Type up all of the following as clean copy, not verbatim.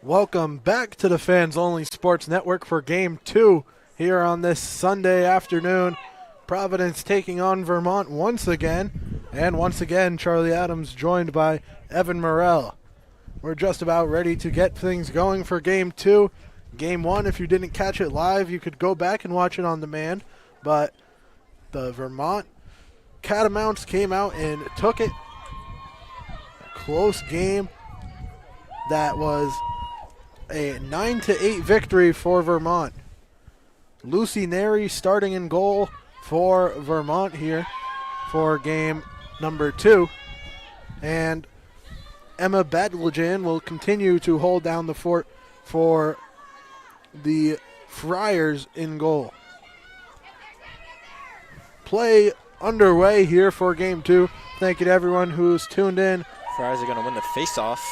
Welcome back to the Fans Only Sports Network for Game 2 here on this Sunday afternoon. Providence taking on Vermont once again. And once again, Charlie Adams joined by Evan Morrell. We're just about ready to get things going for Game 2. Game 1, if you didn't catch it live, you could go back and watch it on demand. But the Vermont Catamounts came out and took it. A close game that was a 9-8 victory for Vermont. Lucy Neri starting in goal for Vermont here for game number 2. And Emma Badlajan will continue to hold down the fort for the Friars in goal. Play underway here for game 2. Thank you to everyone who's tuned in. Friars are going to win the face-off.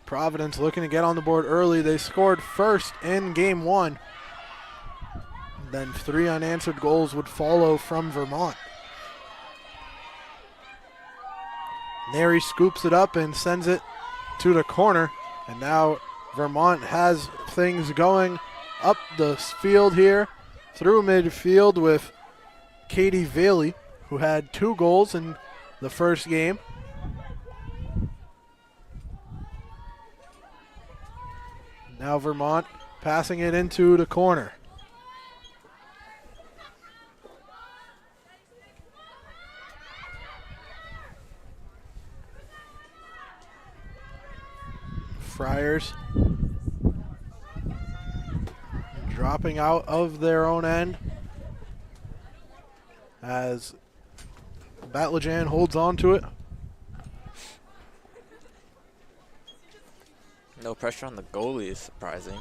Providence looking to get on the board early. They scored first in game 1. Then 3 unanswered goals would follow from Vermont. Neri scoops it up and sends it to the corner. And now Vermont has things going up the field here through midfield with Katie Valey, who had 2 goals in the first game. Now Vermont passing it into the corner. Friars dropping out of their own end as Batlajan holds on to it. No pressure on the goalie is surprising.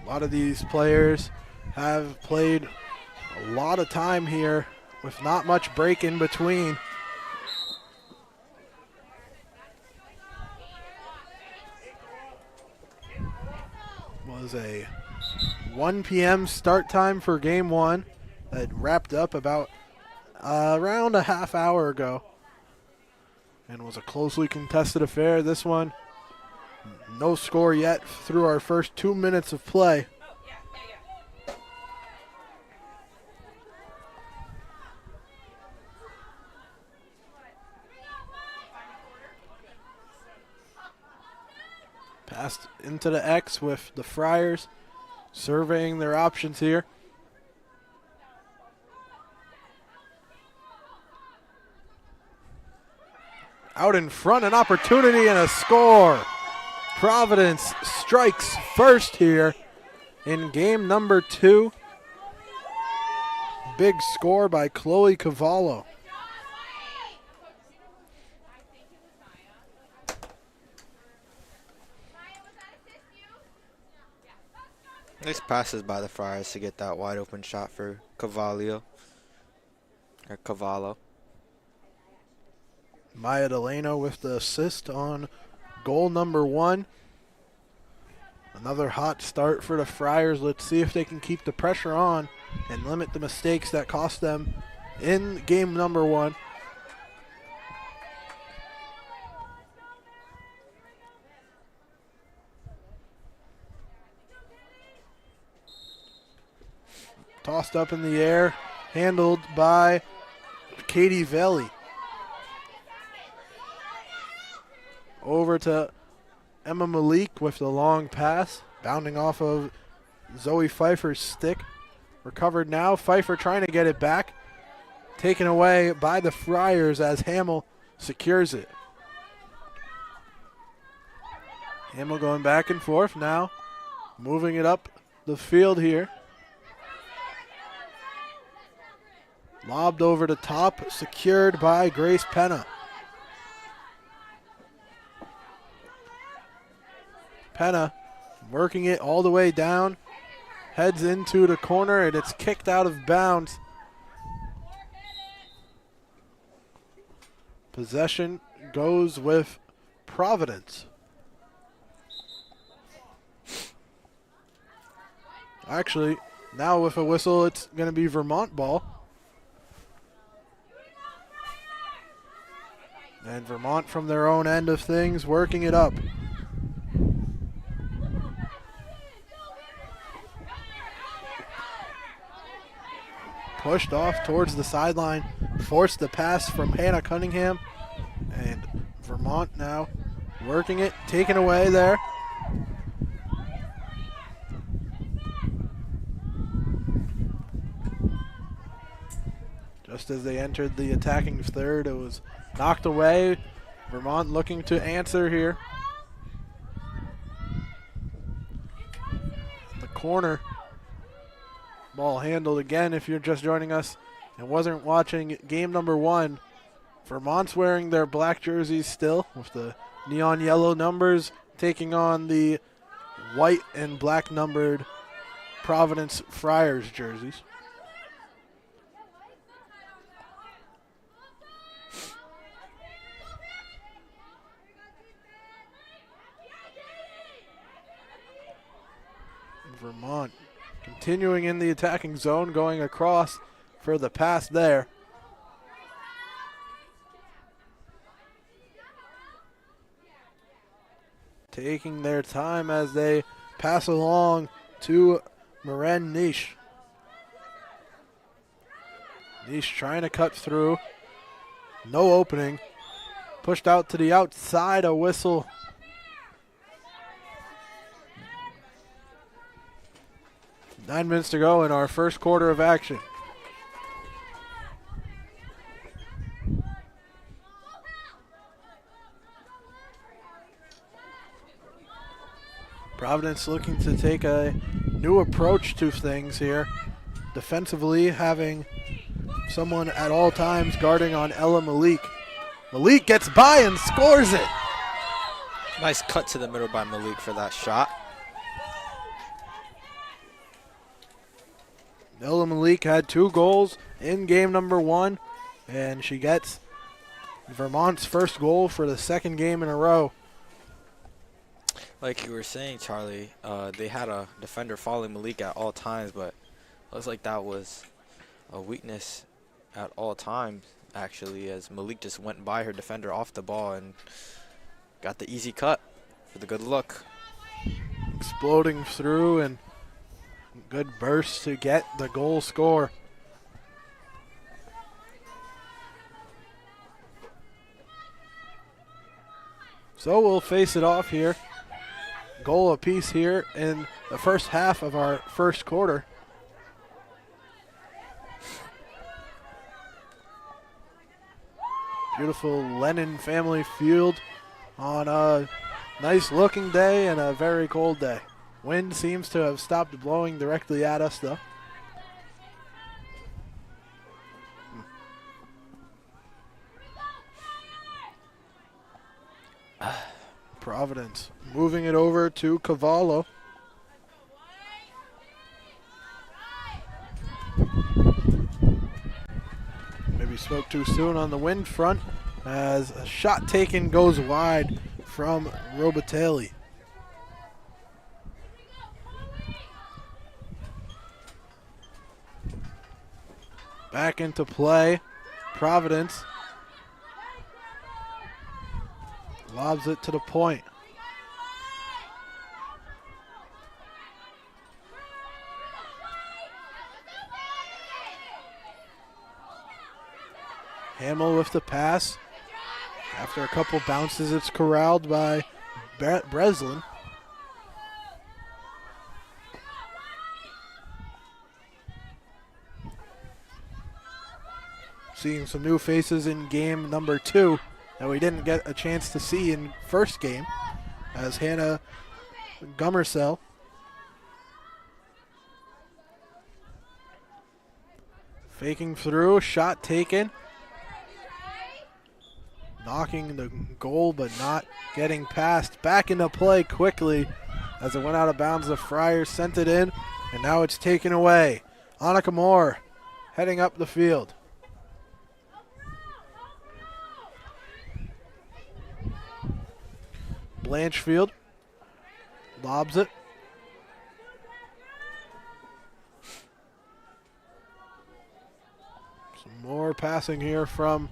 A lot of these players have played a lot of time here with not much break in between. Was a 1 p.m. start time for game 1 that wrapped up about around a half hour ago and was a closely contested affair. This one, no score yet through our first 2 minutes of play. Passed into the X with the Friars surveying their options here. Out in front, an opportunity and a score. Providence strikes first here in game number 2. Big score by Chloe Cavallo. Nice passes by the Friars to get that wide open shot for Cavallo. Maya Delano with the assist on goal number 1. Another hot start for the Friars. Let's see if they can keep the pressure on and limit the mistakes that cost them in game number 1. Tossed up in the air, handled by Katie Velli. Over to Emma Malik with the long pass, bounding off of Zoe Pfeiffer's stick. Recovered now, Pfeiffer trying to get it back. Taken away by the Friars as Hamill secures it. Hamill going back and forth now, moving it up the field here. Lobbed over the top, secured by Grace Penna. Penna working it all the way down, heads into the corner, and it's kicked out of bounds. Possession goes with Providence. Actually, now with a whistle, it's going to be Vermont ball. And Vermont from their own end of things, working it up. Pushed off towards the sideline, forced the pass from Hannah Cunningham. And Vermont now working it, taken away there. Just as they entered the attacking third, it was knocked away. Vermont looking to answer here. The corner. Ball handled again if you're just joining us and wasn't watching game number 1. Vermont's wearing their black jerseys still with the neon yellow numbers, taking on the white and black numbered Providence Friars jerseys. Vermont continuing in the attacking zone, going across for the pass there. Taking their time as they pass along to Maren Niche. Niche trying to cut through. No opening. Pushed out to the outside, a whistle. 9 minutes to go in our first quarter of action. Providence looking to take a new approach to things here. Defensively, having someone at all times guarding on Ella Malik. Malik gets by and scores it. Nice cut to the middle by Malik for that shot. Ella Malik had 2 goals in game number 1, and she gets Vermont's first goal for the second game in a row. Like you were saying, Charlie, they had a defender following Malik at all times, but it looks like that was a weakness at all times, actually, as Malik just went by her defender off the ball and got the easy cut for the good look. Exploding through and good burst to get the goal score. So we'll face it off here. Goal apiece here in the first half of our first quarter. Beautiful Lennon family field on a nice looking day and a very cold day. Wind seems to have stopped blowing directly at us though. Providence moving it over to Cavallo. Maybe spoke too soon on the wind front as a shot taken goes wide from Robitelli. Back into play. Providence lobs it to the point. Hamill with the pass. After a couple bounces, it's corralled by Breslin. Seeing some new faces in game number 2 that we didn't get a chance to see in first game, as Hannah Gummersell faking through, shot taken, knocking the goal but not getting past. Back into play quickly as it went out of bounds. The Friars sent it in, and now it's taken away. Annika Moore heading up the field. Blanchfield lobs it. Some more passing here from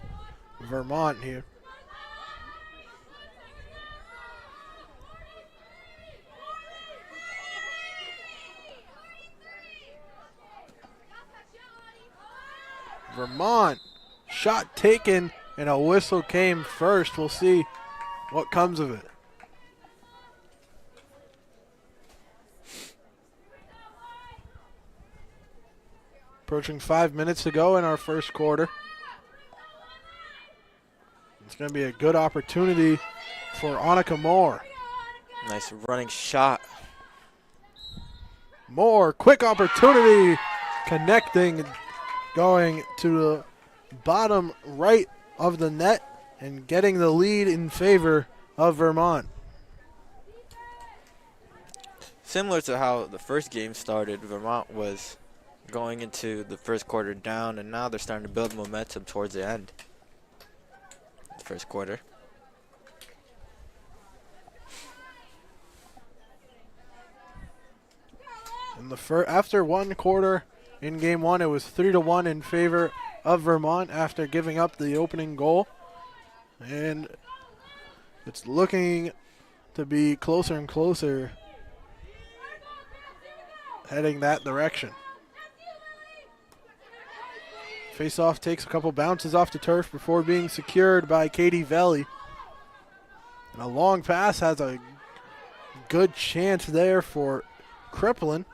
Vermont here. Vermont, shot taken, and a whistle came first. We'll see what comes of it. Approaching 5 minutes to go in our first quarter. It's going to be a good opportunity for Annika Moore. Nice running shot. Moore, quick opportunity, connecting, going to the bottom right of the net and getting the lead in favor of Vermont. Similar to how the first game started, Vermont was going into the first quarter down, and now they're starting to build momentum towards the end. The first quarter. In the after one quarter in game one, it was 3-1 in favor of Vermont after giving up the opening goal. And it's looking to be closer and closer heading that direction. Face-off takes a couple bounces off the turf before being secured by Katie Veli. And a long pass has a good chance there for Kriplin.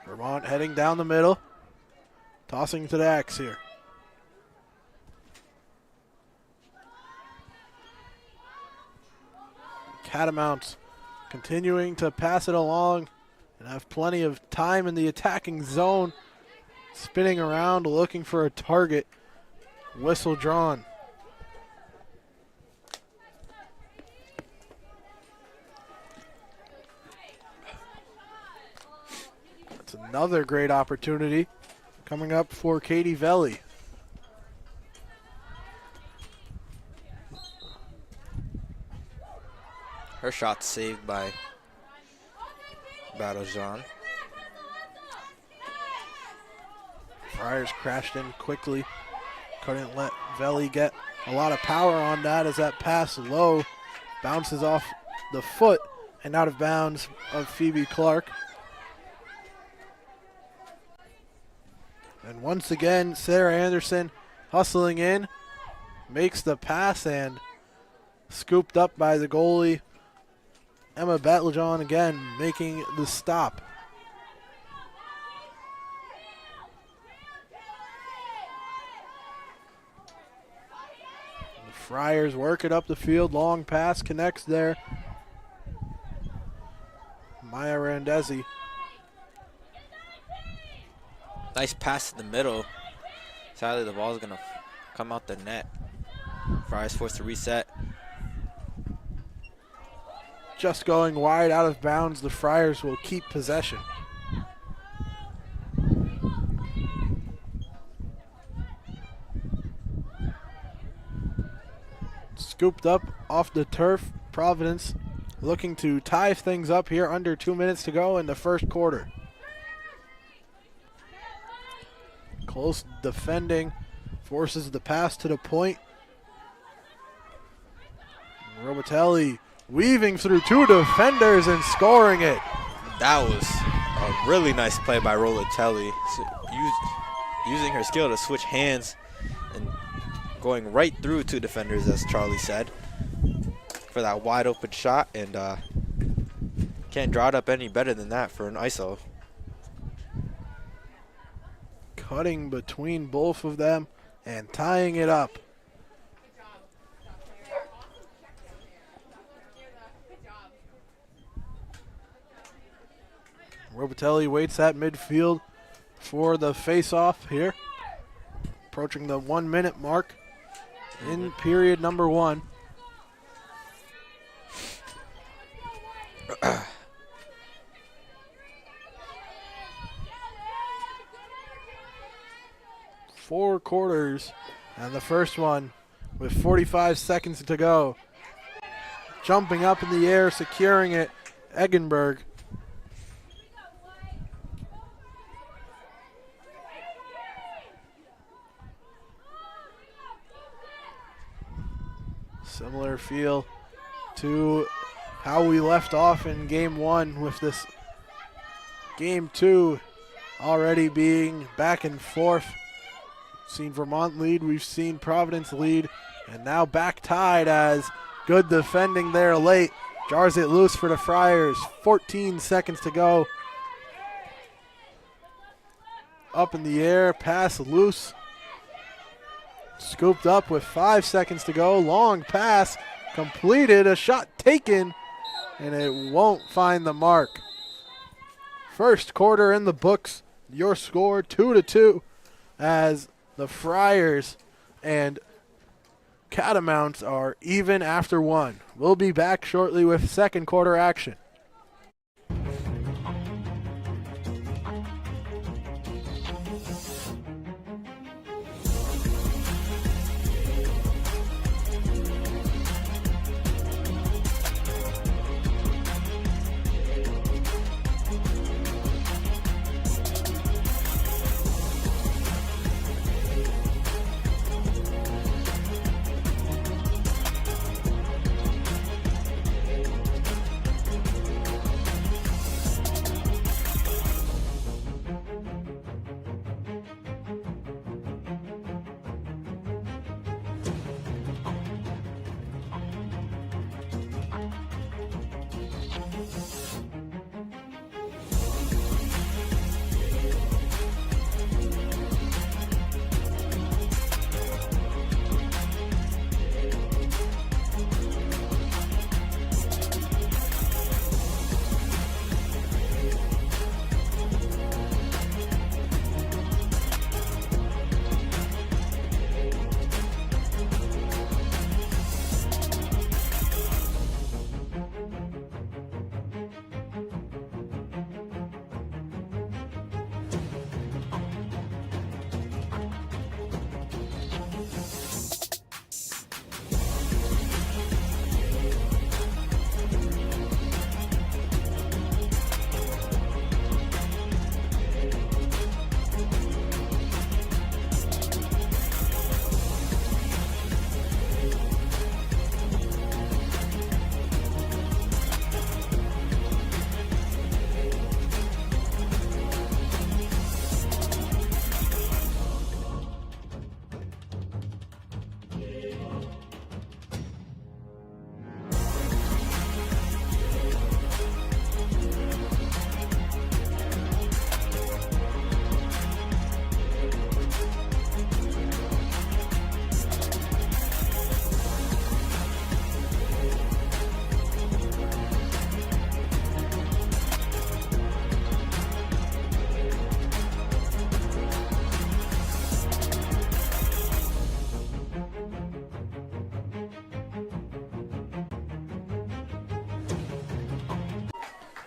Vermont heading down the middle, tossing to the X here. Catamounts continuing to pass it along and have plenty of time in the attacking zone, spinning around looking for a target. Whistle drawn. That's another great opportunity coming up for Katie Veli. Her shot saved by Battlejean. Friars crashed in quickly. Couldn't let Veli get a lot of power on that as that pass low bounces off the foot and out of bounds of Phoebe Clark. And once again, Sarah Anderson hustling in, makes the pass and scooped up by the goalie. Emma Battlejean again making the stop. The Friars work it up the field. Long pass connects there. Maya Randezzi. Nice pass in the middle. Sadly, the ball is going to come out the net. Friars forced to reset. Just going wide out of bounds. The Friars will keep possession. Scooped up off the turf. Providence looking to tie things up here under 2 minutes to go in the first quarter. Close defending forces the pass to the point. Robitelli weaving through two defenders and scoring it. That was a really nice play by Rolatelli. Using her skill to switch hands and going right through two defenders, as Charlie said, for that wide open shot. And can't draw it up any better than that for an ISO. Cutting between both of them and tying it up. Robitelli waits at midfield for the face-off here. Approaching the 1 minute mark in period number one. Four quarters, and the first one with 45 seconds to go jumping up in the air, securing it, Eggenberg. Similar feel to how we left off in game one, with this game two already being back and forth. We've seen Vermont lead, we've seen Providence lead, and now back tied as good defending there late. Jars it loose for the Friars. 14 seconds to go. Up in the air, pass loose. Scooped up with 5 seconds to go. Long pass completed, a shot taken, and it won't find the mark. First quarter in the books. Your score 2-2 as the Friars and Catamounts are even after one. We'll be back shortly with second quarter action.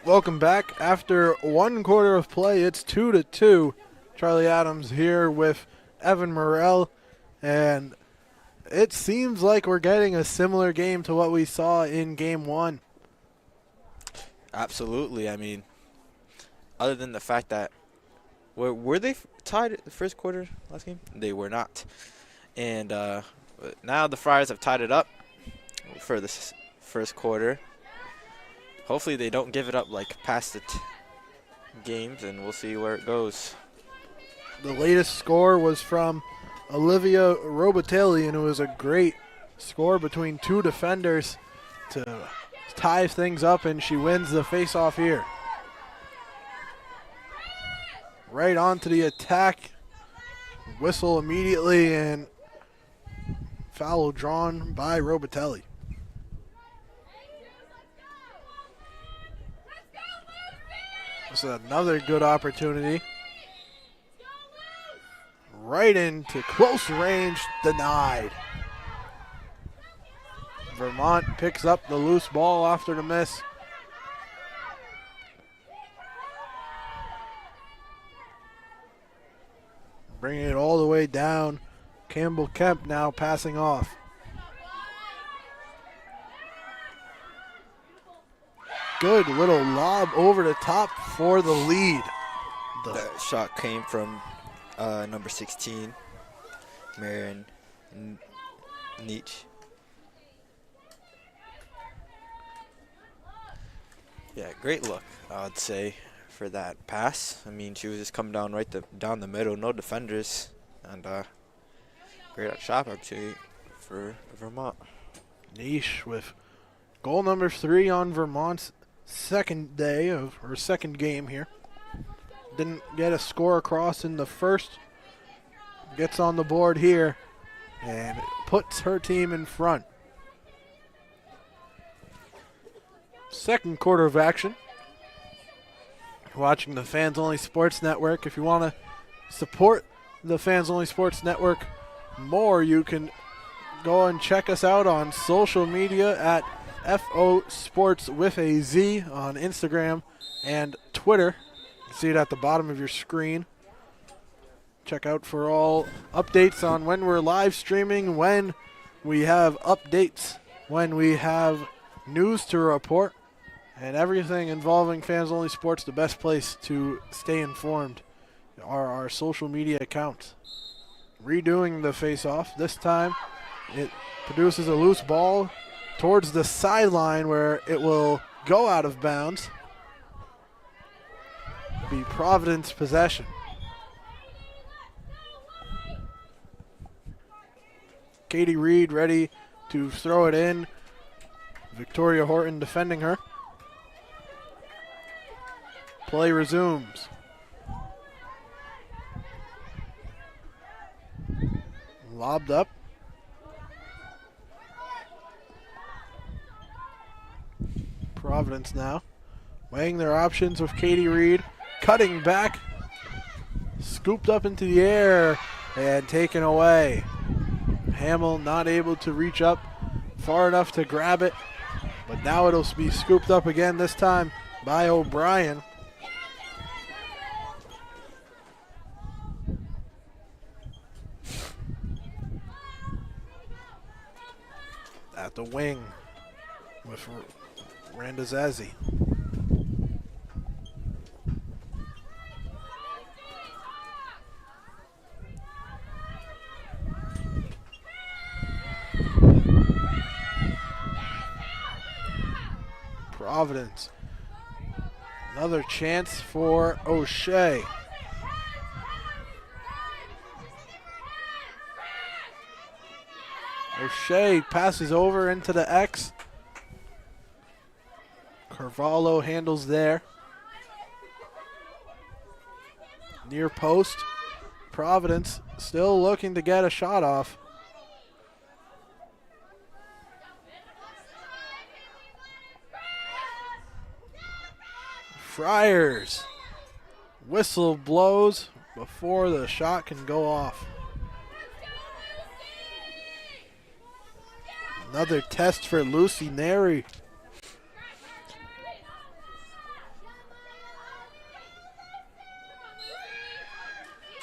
Welcome back. After one quarter of play, it's 2-2. Charlie Adams here with Evan Morrell, and it seems like we're getting a similar game to what we saw in game one. Absolutely. I mean, other than the fact that were they tied at the first quarter last game? They were not. And now the Friars have tied it up for this first quarter. Hopefully they don't give it up like past the games, and we'll see where it goes. The latest score was from Olivia Robitelli, and it was a great score between two defenders to tie things up, and she wins the face-off here. Right onto the attack. Whistle immediately, and foul drawn by Robitelli. This is another good opportunity. Right into close range, denied. Vermont picks up the loose ball after the miss. Bringing it all the way down. Campbell Kemp now passing off. good little lob over the top for the lead. That shot came from number 16, Marion Nietzsche. Yeah, great look, I'd say, for that pass. I mean, she was just coming down down the middle, no defenders, and great shot opportunity for Vermont. Niche with goal number 3 on Vermont's second game here. Didn't get a score across in the first. Gets on the board here and puts her team in front. Second quarter of action. Watching the Fans Only Sports Network. If you want to support the Fans Only Sports Network more, you can go and check us out on social media at FO Sports with a Z on Instagram and Twitter. You can see it at the bottom of your screen. Check out for all updates on when we're live streaming, when we have updates, when we have news to report, and everything involving Fans Only Sports. The best place to stay informed are our social media accounts. Redoing the face-off. This time it produces a loose ball towards the sideline where it will go out of bounds. Be Providence possession. Katie Reed ready to throw it in. Victoria Horton defending her. Play resumes. Lobbed up. Providence now weighing their options with Katie Reed. Cutting back. Scooped up into the air and taken away. Hamill not able to reach up far enough to grab it, but now it'll be scooped up again, this time by O'Brien. At the wing with Randazzi. Providence. Another chance for O'Shea. O'Shea passes over into the X. Carvalho handles there. Near post. Providence still looking to get a shot off. Friars. Whistle blows before the shot can go off. Another test for Lucy Neri.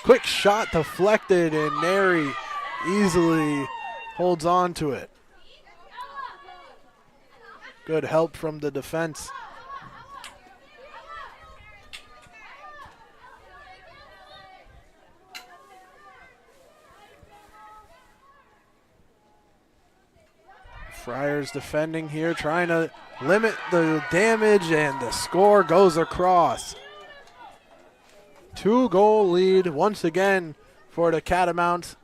Quick shot deflected, and Neri easily holds on to it. Good help from the defense. Friars defending here, trying to limit the damage, and the score goes across. 2-goal lead once again for the Catamounts.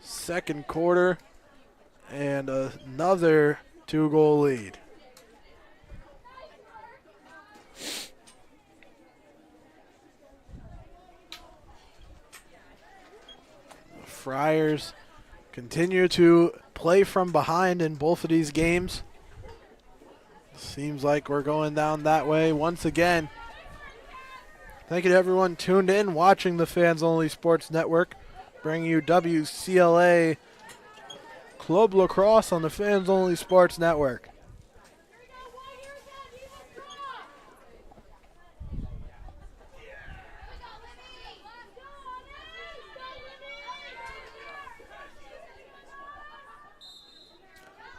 Second quarter, and another 2-goal lead. The Friars continue to play from behind in both of these games. Seems like we're going down that way once again. Thank you to everyone tuned in, watching the Fans Only Sports Network, bringing you WCLA Club Lacrosse on the Fans Only Sports Network.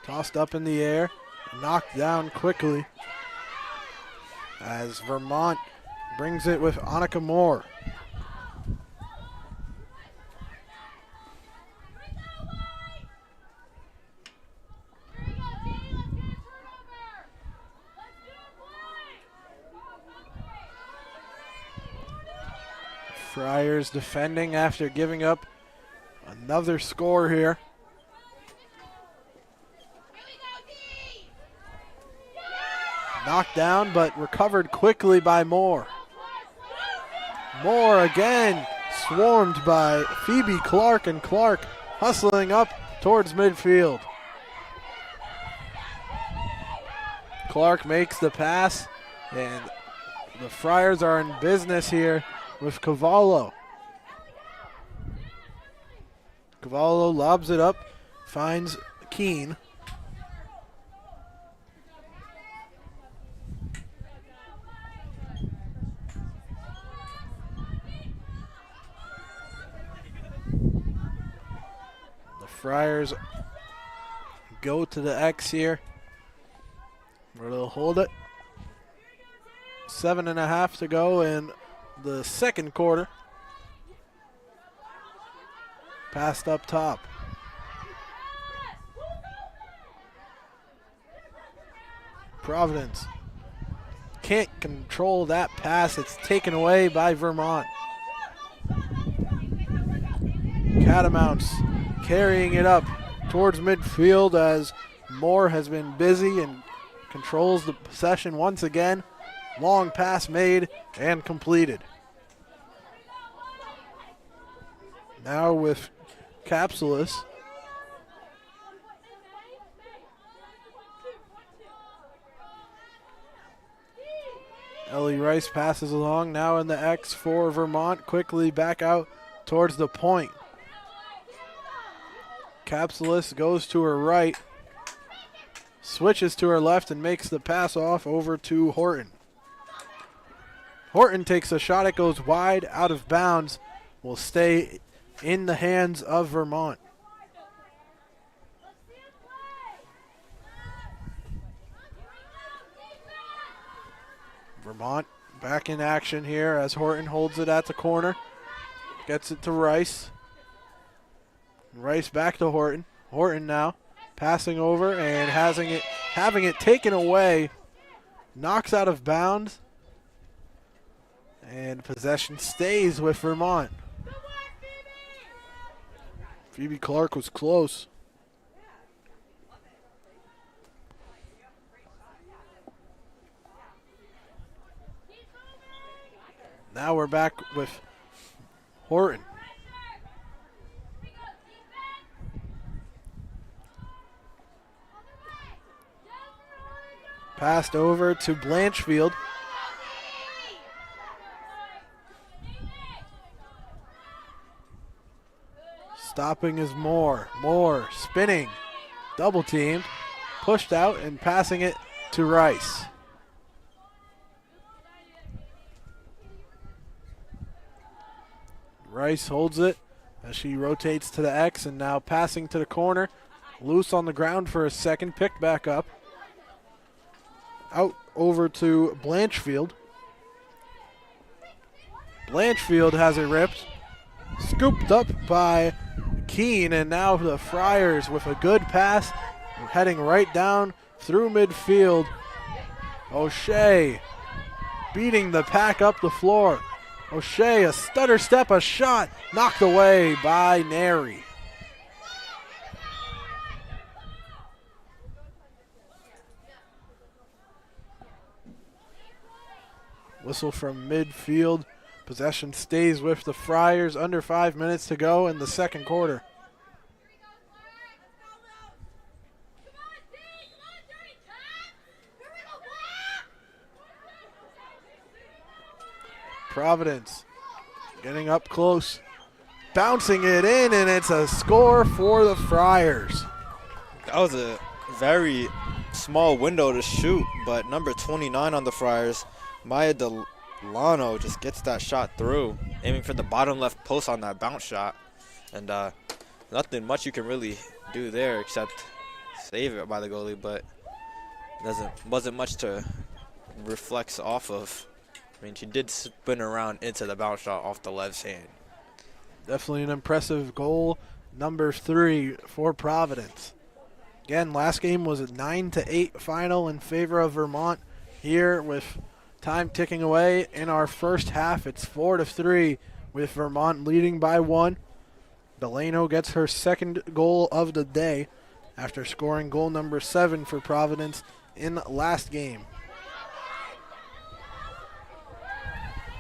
Tossed up in the air. knocked down quickly as Vermont brings it with Annika Moore. Friars defending after giving up another score here. Knocked down, but recovered quickly by Moore. Moore again swarmed by Phoebe Clark, and Clark hustling up towards midfield. Clark makes the pass, and the Friars are in business here with Cavallo. Cavallo lobs it up, finds Keene. The Friars go to the X here, where they'll hold it. 7.5 to go in the second quarter. Passed up top. Providence can't control that pass. It's taken away by Vermont. Catamounts carrying it up towards midfield as Moore has been busy and controls the possession once again. Long pass made and completed. Now with Capsulis. Ellie Rice passes along, now in the X for Vermont, quickly back out towards the point. Capsulis goes to her right, switches to her left and makes the pass off over to Horton. Horton takes a shot, it goes wide, out of bounds, will stay in the hands of Vermont. Vermont back in action here as Horton holds it at the corner. Gets it to Rice. Rice back to Horton. Horton now passing over and having it taken away. Knocks out of bounds. And possession stays with Vermont. Phoebe Clark was close. Now we're back with Horton. Passed over to Blanchfield. Stopping is Moore. Moore spinning. Double teamed. Pushed out and passing it to Rice. Rice holds it as she rotates to the X and now passing to the corner. Loose on the ground for a second. Picked back up. Out over to Blanchfield. Blanchfield has it ripped. Scooped up by Keene, and now the Friars with a good pass heading right down through midfield. O'Shea beating the pack up the floor. O'Shea, a stutter step, a shot, knocked away by Neri. Whistle from midfield. Possession stays with the Friars. Under 5 minutes to go in the second quarter. Providence getting up close, bouncing it in, and it's a score for the Friars. That was a very small window to shoot, but number 29 on the Friars, Maya Delano, just gets that shot through, aiming for the bottom left post on that bounce shot. And nothing much you can really do there except save it by the goalie, but Wasn't much to reflect off of. I mean, she did spin around into the bounce shot off the left hand. Definitely an impressive goal. Number 3 for Providence. Again, last game was a 9-8 final in favor of Vermont. Here, with time ticking away in our first half, it's 4-3 with Vermont leading by 1. Delano gets her second goal of the day after scoring goal number 7 for Providence in last game.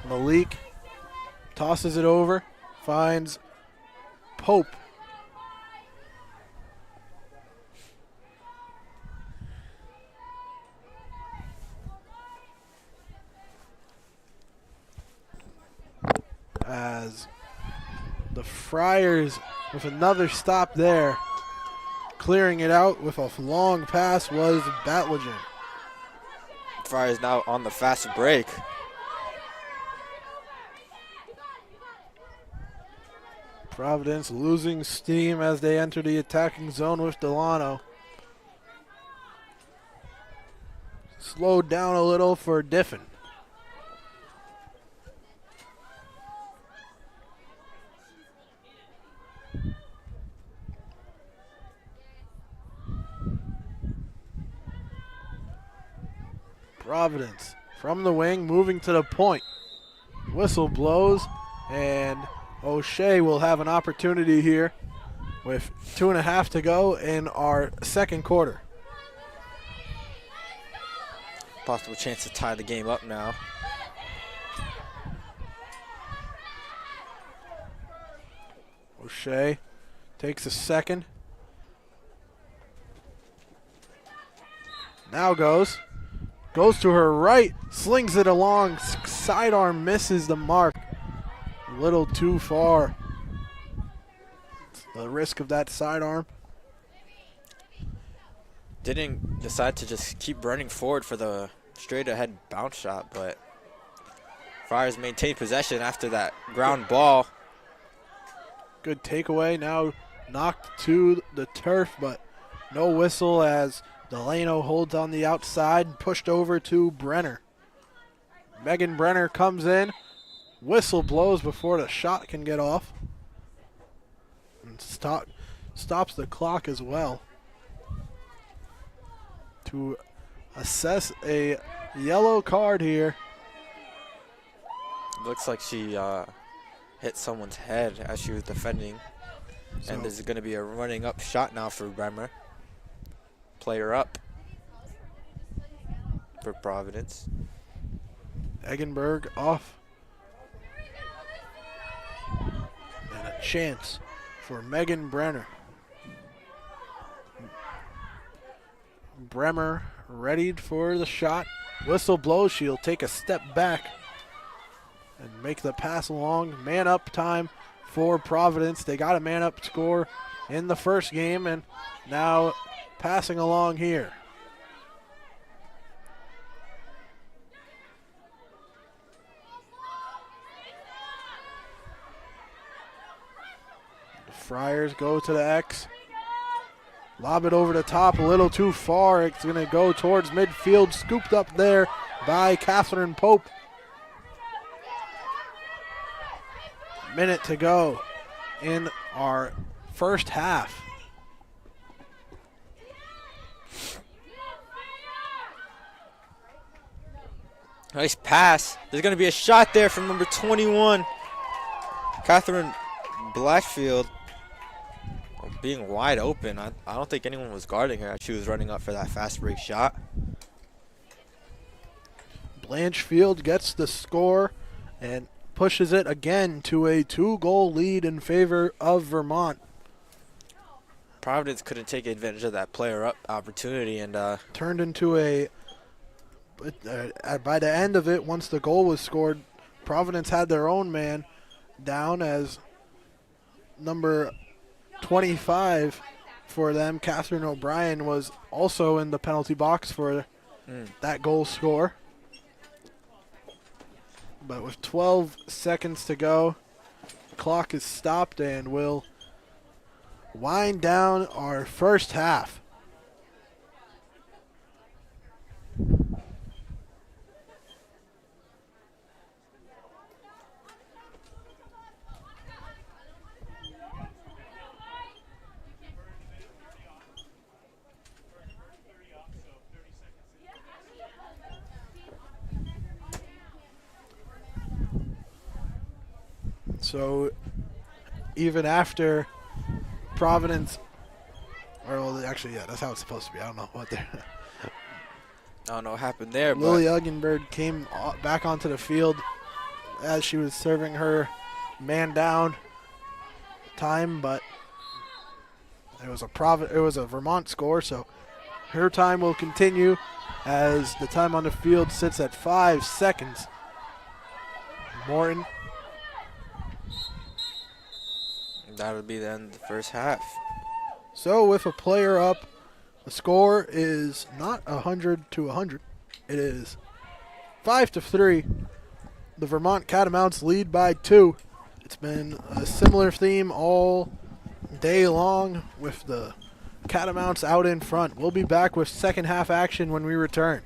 Malik tosses it over, finds Pope. As the Friars with another stop there. Clearing it out with a long pass was Batligen. Friars now on the fast break. Providence losing steam as they enter the attacking zone with Delano. Slowed down a little for Diffin. Providence from the wing, moving to the point. Whistle blows, and O'Shea will have an opportunity here with 2.5 to go in our second quarter. Possible chance to tie the game up now. O'Shea takes a second. Now goes to her right, slings it along, sidearm misses the mark. A little too far. The risk of that sidearm. Didn't decide to just keep running forward for the straight ahead bounce shot, but Friars maintained possession after that ground ball. Good takeaway, now knocked to the turf, but no whistle as Delano holds on the outside, pushed over to Brenner. Megan Brenner comes in, whistle blows before the shot can get off. And stops the clock as well. To assess a yellow card here. Looks like she hit someone's head as she was defending. So and there's going to be a running up shot now for Bremer. Player up for Providence. Eggenberg off. And a chance for Megan Brenner. Bremer readied for the shot. Whistle blows. She'll take a step back and make the pass along. Man up time for Providence. They got a man up score in the first game, and now passing along here. The Friars go to the X. Lob it over the top, a little too far. It's going to go towards midfield. Scooped up there by Catherine Pope. Minute to go in our first half. Nice pass. There's going to be a shot there from number 21, Catherine Blackfield. Being wide open. I don't think anyone was guarding her as she was running up for that fast break shot. Blanchfield gets the score and pushes it again to a 2-goal lead in favor of Vermont. Providence couldn't take advantage of that player up opportunity and turned into a by the end of it, once the goal was scored, Providence had their own man down as number 25 for them. Catherine O'Brien was also in the penalty box for that goal score. But with 12 seconds to go, the clock is stopped and we'll wind down our first half. So even after Providence, or well, actually, yeah, that's how it's supposed to be. I don't know what they're. I don't know what happened there, Lily but Uggenberg came back onto the field as she was serving her man down time, but it was a Vermont score, so her time will continue as the time on the field sits at 5 seconds. Morton. that'll be the end of the first half. So with a player up, the score is not 100 to 100. It is 5-3. The Vermont Catamounts lead by 2. It's been a similar theme all day long with the Catamounts out in front. We'll be back with second half action when we return.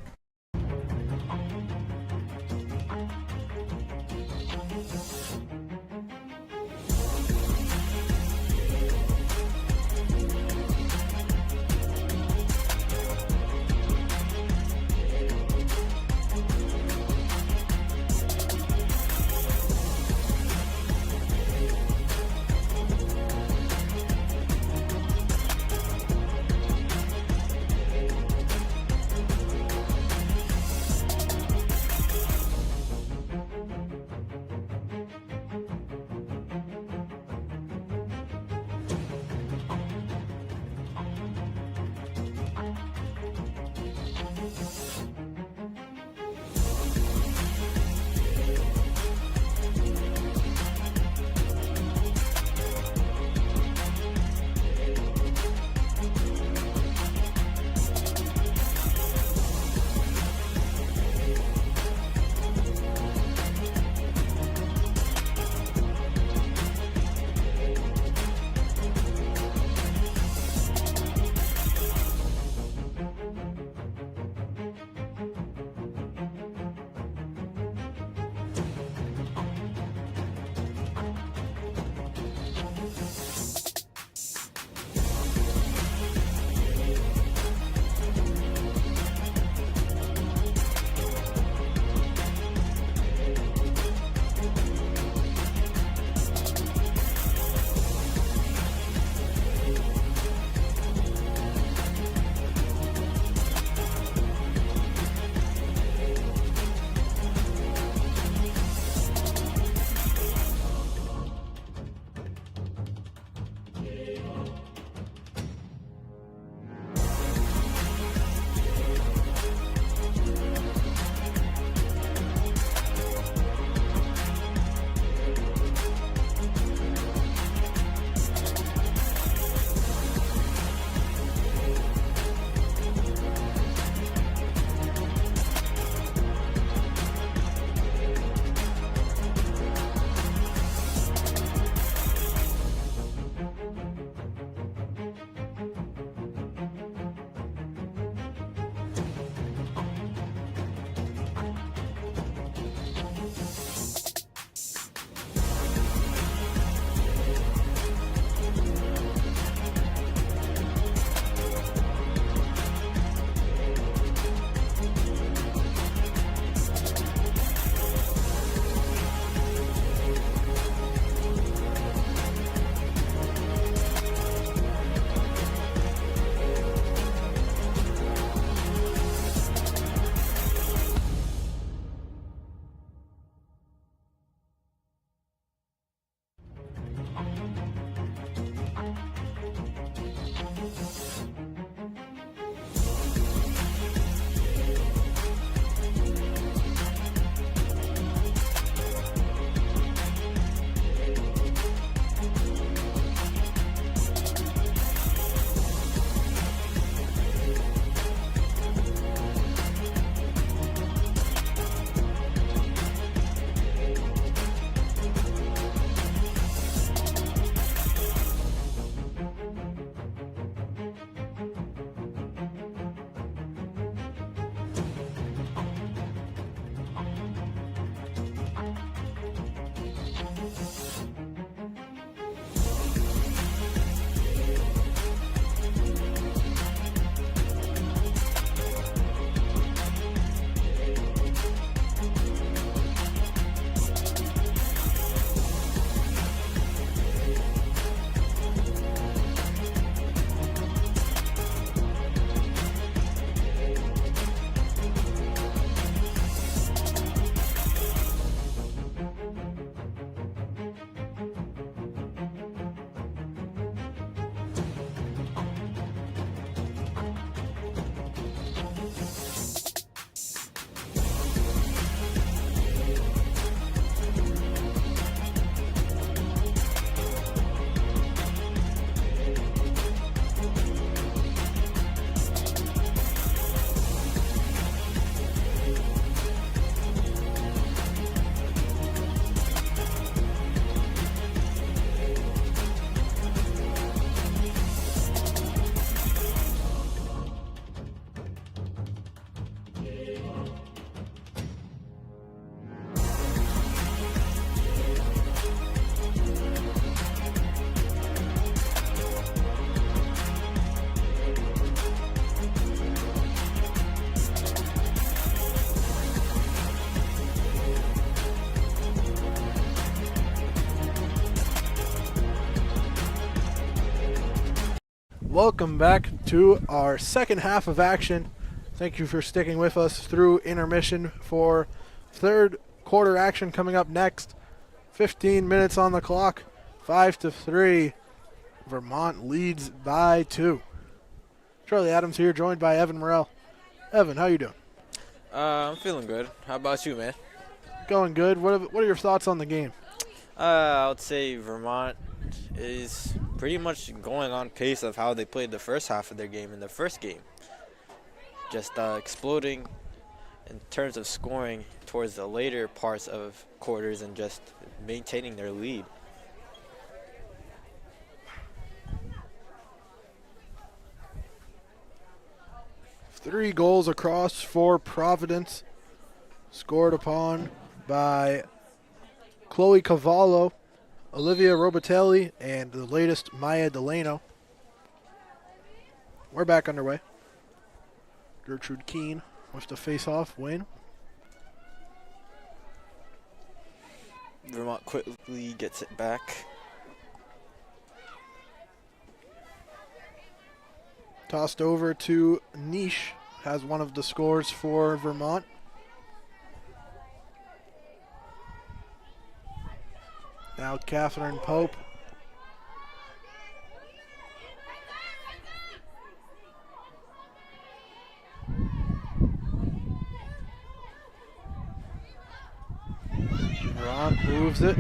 Welcome back to our second half of action. Thank you for sticking with us through intermission for third quarter action coming up next. 15 minutes on the clock, 5-3. Vermont leads by 2. Charlie Adams here, joined by Evan Morrell. Evan, how you doing? I'm feeling good. How about you, man? Going good. What are your thoughts on the game? I would say Vermont is pretty much going on pace of how they played the first half of their game in the first game. Just exploding in terms of scoring towards the later parts of quarters and just maintaining their lead. Three goals across for Providence, scored upon by Chloe Cavallo, Olivia Robitelli, and the latest Maya Delano. We're back underway. Gertrude Keene with the face-off win. Vermont quickly gets it back. Tossed over to Niche, has one of the scores for Vermont. Now Catherine Pope. Vermont moves it.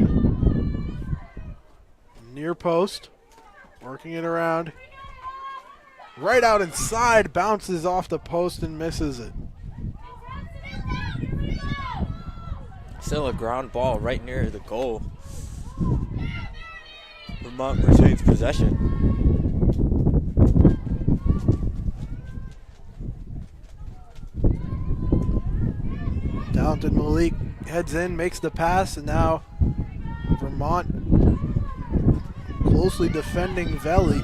Near post. Working it around. Right out inside, bounces off the post and misses it. Still a ground ball right near the goal. Vermont retains possession. Talented Malik heads in, makes the pass, and now Vermont closely defending Veli.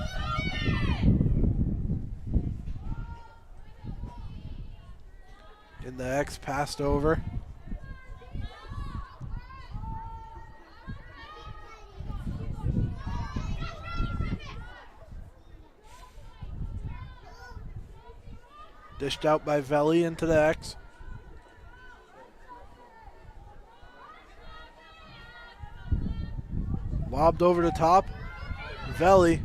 In the X, passed over. Dished out by Veli into the X. Lobbed over the top. Veli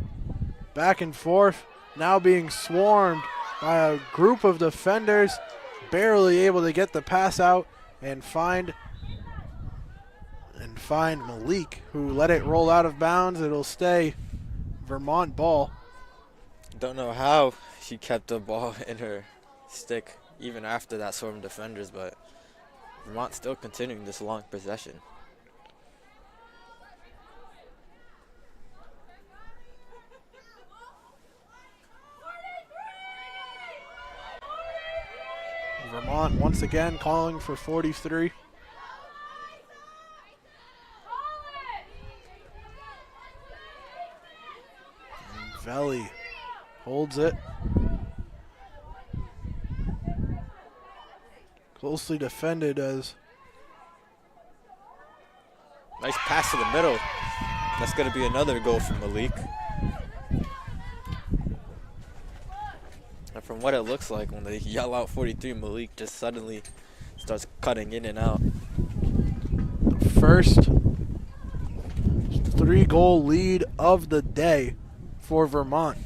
back and forth. Now being swarmed by a group of defenders. Barely able to get the pass out and find Malik, who let it roll out of bounds. It'll stay Vermont ball. Don't know how she kept the ball in her stick even after that swarm of defenders, but Vermont still continuing this long possession. Vermont once again calling for 43. And Veli holds it. Closely defended as. Nice pass to the middle. That's going to be another goal from Malik. And from what it looks like, when they yell out 43, Malik just suddenly starts cutting in and out. The first 3-goal lead of the day for Vermont.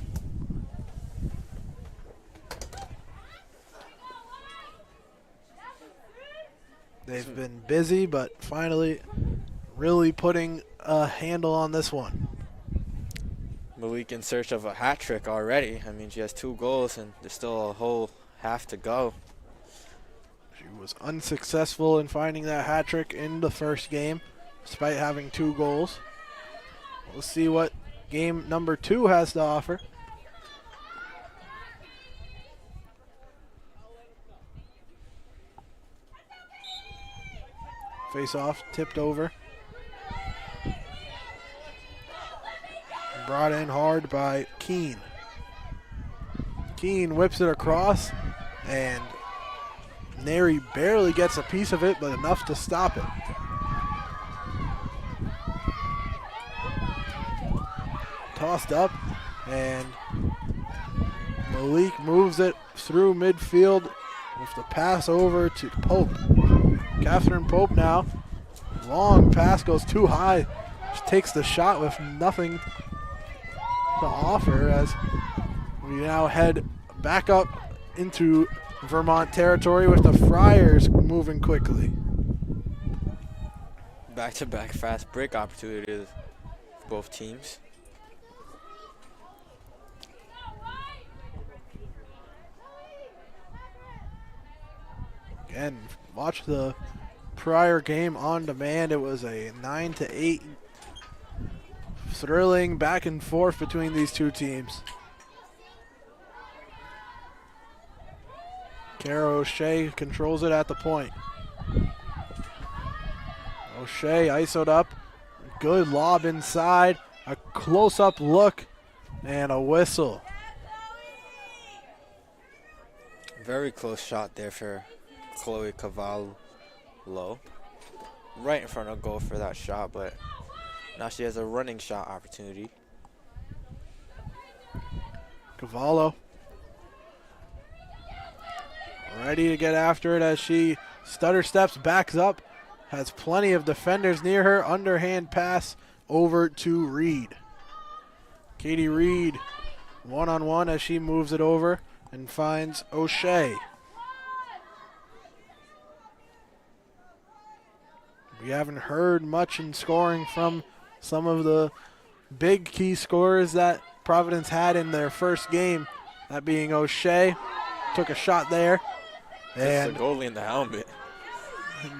They've been busy, but finally really putting a handle on this one. Malik in search of a hat trick already. I mean, she has 2 goals and there's still a whole half to go. She was unsuccessful in finding that hat trick in the first game, despite having 2 goals. We'll see what game number 2 has to offer. Face off, tipped over. Brought in hard by Keene. Keene whips it across, and Neri barely gets a piece of it, but enough to stop it. Tossed up, and Malik moves it through midfield with the pass over to Pope. Catherine Pope now. Long pass goes too high. She takes the shot with nothing to offer as we now head back up into Vermont territory with the Friars moving quickly. Back-to-back fast break opportunities for both teams. Again, watch the prior game on demand. It was a 9-8 thrilling back and forth between these two teams. Kara O'Shea controls it at the point. O'Shea isoed up. Good lob inside. A close-up look and a whistle. Very close shot there for Chloe Cavallo. Right in front of goal for that shot, but now she has a running shot opportunity. Cavallo ready to get after it as she stutter steps, backs up, has plenty of defenders near her. Underhand pass over to Reed. Katie Reed one-on-one as she moves it over and finds O'Shea. We haven't heard much in scoring from some of the big key scorers that Providence had in their first game, that being O'Shea. Took a shot there. Just And a goalie in the helmet.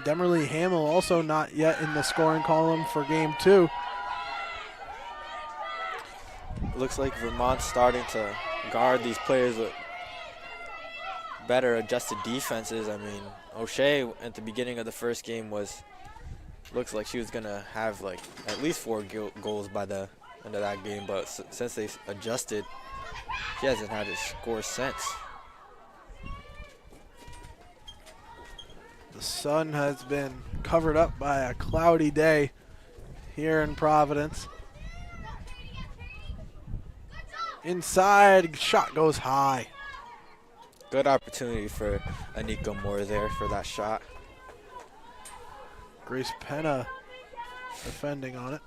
Demerly Hamill also not yet in the scoring column for game 2. Looks like Vermont's starting to guard these players with better adjusted defenses. I mean, O'Shea at the beginning of the first game looks like she was going to have like at least 4 goals by the end of that game, but since they adjusted, she hasn't had a score since. The sun has been covered up by a cloudy day here in Providence. Inside, shot goes high. Good opportunity for Anika Moore there for that shot. Grace Penna defending on it.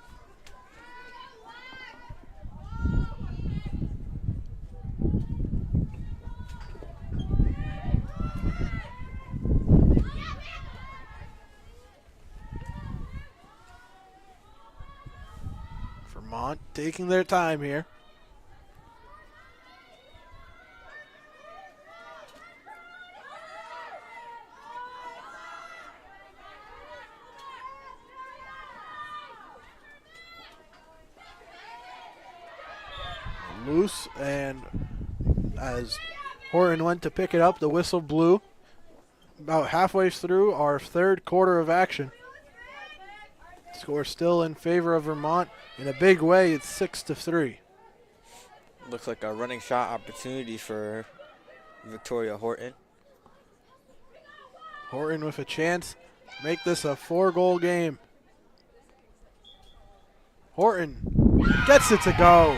Vermont taking their time here. Loose, and as Horton went to pick it up, the whistle blew. About halfway through our third quarter of action. Score still in favor of Vermont in a big way. It's 6-3. Looks like a running shot opportunity for Victoria Horton. Horton with a chance to make this a 4-goal game. Horton gets it to go.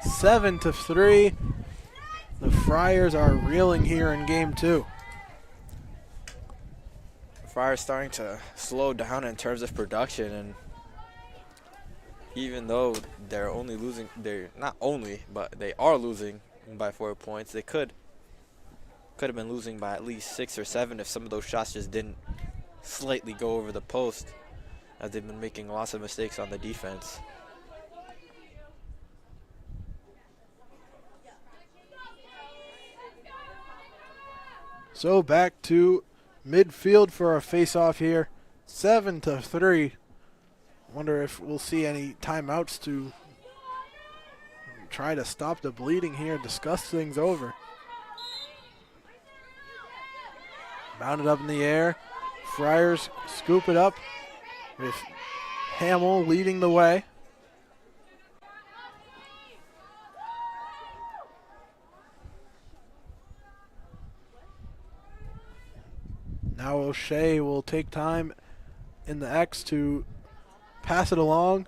7-3. The Friars are reeling here in game 2. Friars starting to slow down in terms of production, and even though they're only losing, they're not only, but they are losing by 4 points. They could have been losing by at least 6 or 7 if some of those shots just didn't slightly go over the post, as they've been making lots of mistakes on the defense. So back to midfield for a face-off here. 7-3. Wonder if we'll see any timeouts to try to stop the bleeding here, discuss things over. Bounded up in the air. Friars scoop it up with Hamill leading the way. Now O'Shea will take time in the X to pass it along.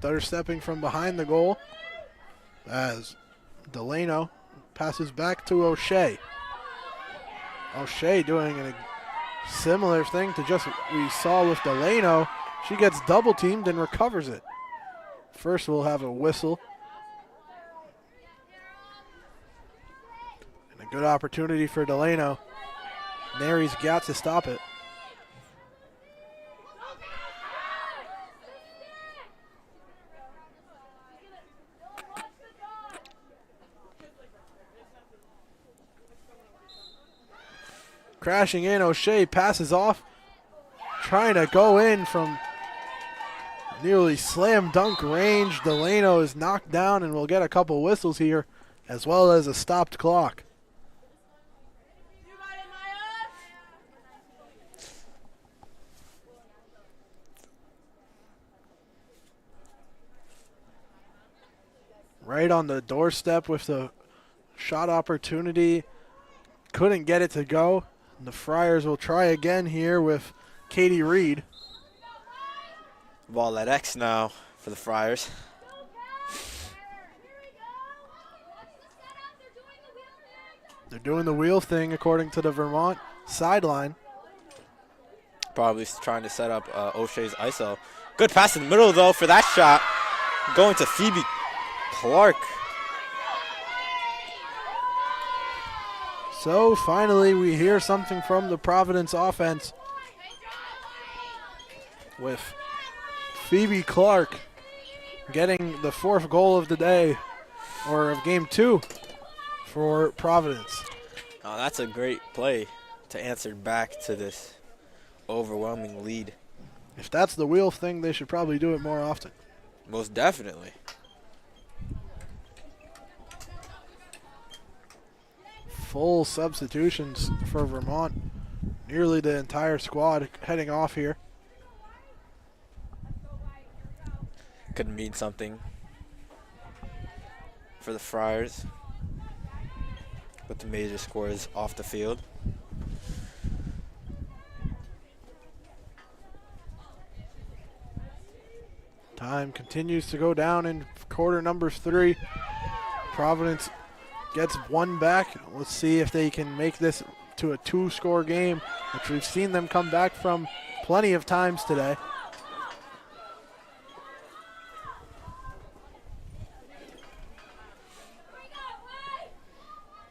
stutter stepping from behind the goal as Delano passes back to O'Shea. O'Shea doing a similar thing to just what we saw with Delano. She gets double teamed and recovers it. First we'll have a whistle. And a good opportunity for Delano. Nary's got to stop it. Crashing in, O'Shea passes off, trying to go in from nearly slam dunk range. Delano is knocked down and we'll get a couple whistles here as well as a stopped clock. Right on the doorstep with the shot opportunity. Couldn't get it to go. The Friars will try again here with Katie Reed. Ball at X now for the Friars. They're doing the wheel thing according to the Vermont sideline. Probably trying to set up O'Shea's ISO. Good pass in the middle though for that shot. Going to Phoebe Clark. So finally we hear something from the Providence offense with Phoebe Clark getting the 4th goal of the day, or of game 2 for Providence. Oh, that's a great play to answer back to this overwhelming lead. If that's the wheel thing, they should probably do it more often. Most definitely. Full substitutions for Vermont. Nearly the entire squad heading off here. Could mean something for the Friars with the major scores off the field. Time continues to go down in quarter number 3. Providence gets one back. Let's see if they can make this to a 2-score game, which we've seen them come back from plenty of times today.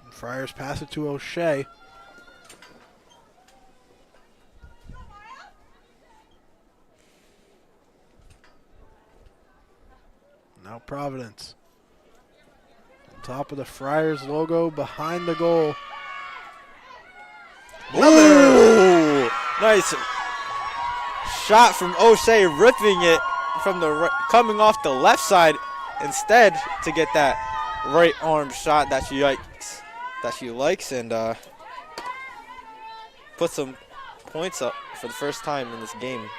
Friars pass it to O'Shea. Now Providence. Top of the Friars logo behind the goal. Ooh, nice shot from O'Shea, ripping it from the coming off the left side instead to get that right arm shot that she likes, and put some points up for the first time in this game.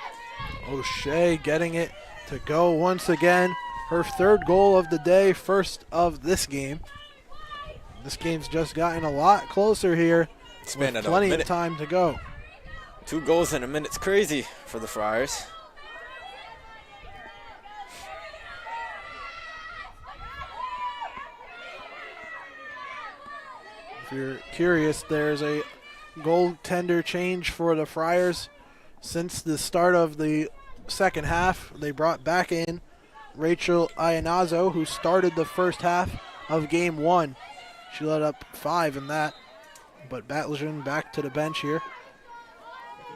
O'Shea getting it to go once again. Her 3rd goal of the day, first of this game. This game's just gotten a lot closer here. It's been with plenty of time to go. 2 goals in a minute's crazy for the Friars. If you're curious, there's a goaltender change for the Friars. Since the start of the second half, they brought back in Rachel Ianazzo, who started the first half of game 1. She let up 5 in that, but Batljan back to the bench here.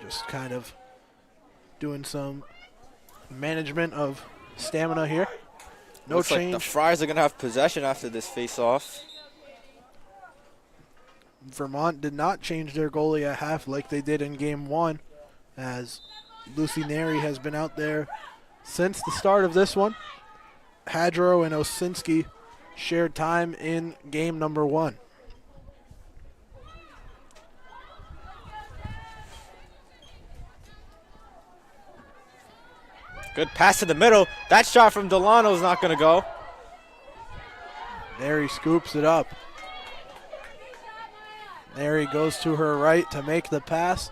Just kind of doing some management of stamina here. No Looks change. like the Friars are going to have possession after this face-off. Vermont did not change their goalie at half like they did in game 1, as Lucy Neri has been out there since the start of this one. Hadro and Osinski shared time in game number 1. Good pass in the middle. That shot from Delano is not going to go. Neri scoops it up. Neri goes to her right to make the pass.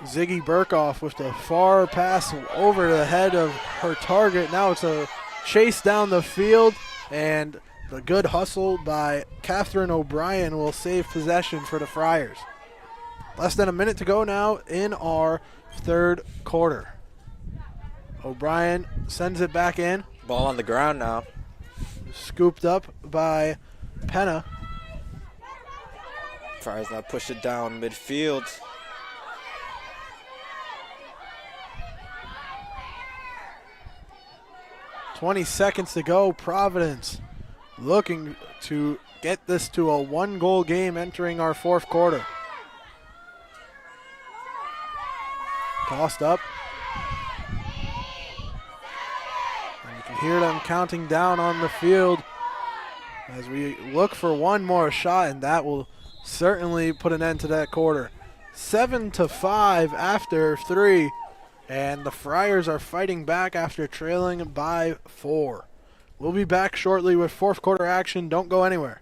Ziggy Burkhoff with the far pass over the head of her target. Now it's a chase down the field, and the good hustle by Catherine O'Brien will save possession for the Friars. Less than a minute to go now in our third quarter. O'Brien sends it back in. Ball on the ground now. Scooped up by Penna. Friars now push it down midfield. .20 seconds to go. Providence looking to get this to a one-goal game entering our fourth quarter. Tossed up. And you can hear them counting down on the field as we look for one more shot, and that will certainly put an end to that quarter. 7-5 after 3, and the Friars are fighting back after trailing by 4. We'll be back shortly with fourth quarter action. Don't go anywhere.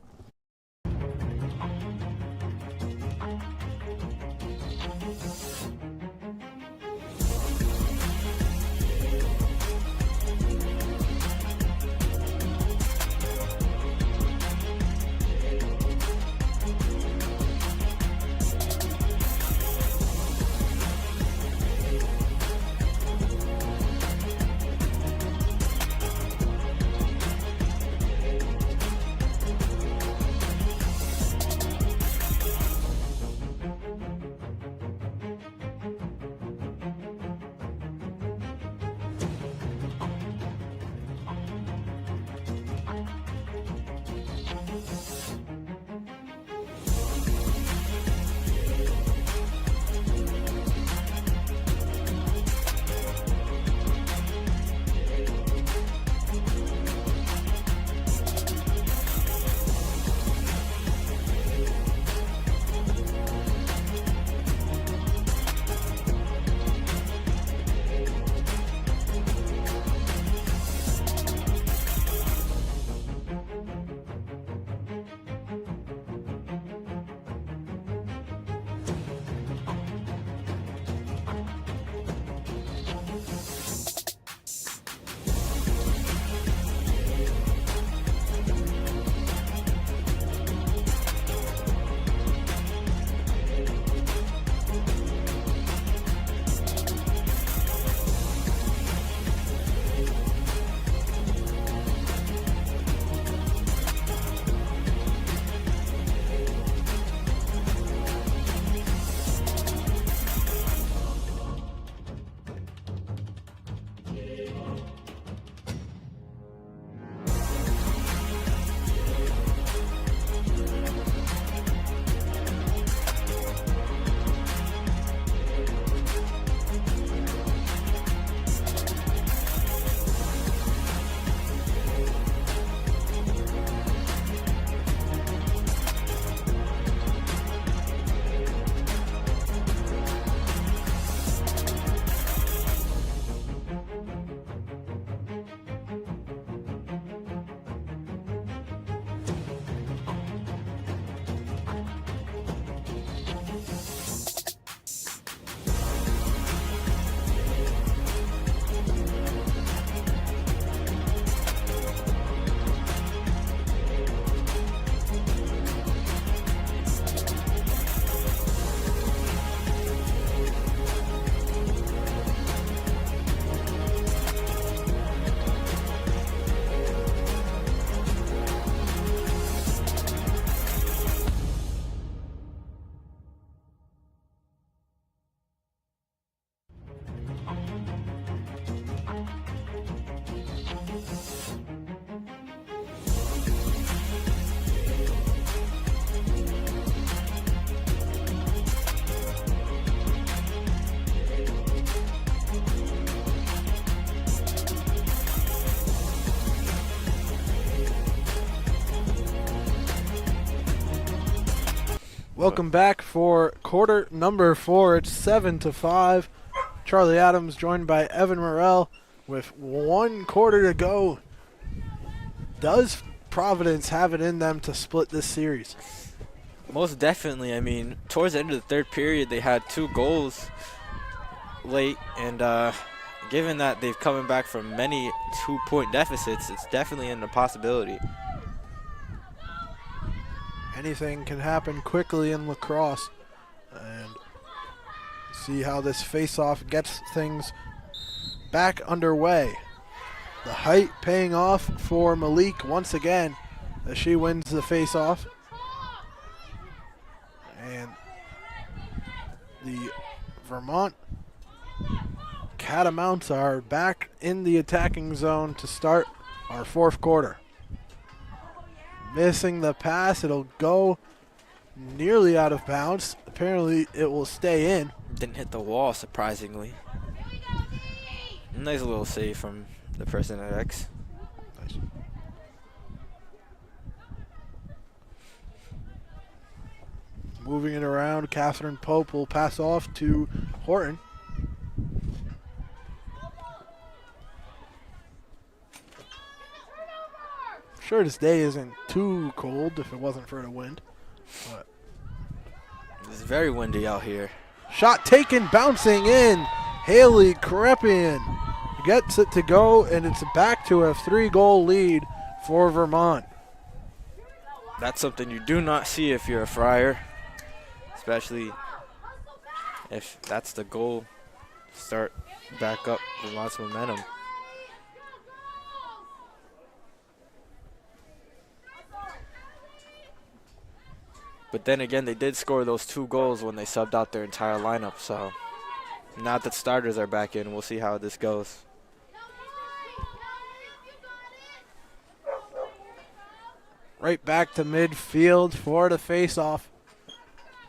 Welcome back for quarter number 4. It's 7-5. Charlie Adams joined by Evan Morrell with 1 quarter to go. Does Providence have it in them to split this series? Most definitely. I mean, towards the end of the third period, they had 2 goals, late, and given that they've coming back from many 2-point deficits, it's definitely in the possibility. Anything can happen quickly in lacrosse. And see how this face-off gets things back underway. The height paying off for Malik once again as she wins the face-off. And the Vermont Catamounts are back in the attacking zone to start our fourth quarter. Missing the pass, it'll go nearly out of bounds. Apparently it will stay in. Didn't hit the wall, surprisingly. Nice little save from the person at X. Nice. Moving it around, Catherine Pope will pass off to Horton. Sure, this day isn't too cold if it wasn't for the wind. But It's very windy out here. shot taken, bouncing in. Haley Crepian gets it to go, and it's back to a 3-goal lead for Vermont. That's something you do not see if you're a Friar, especially if that's the goal. Start back up Vermont's momentum. But then again, they did score those 2 goals when they subbed out their entire lineup. So now that starters are back in, we'll see how this goes. Right back to midfield for the face-off.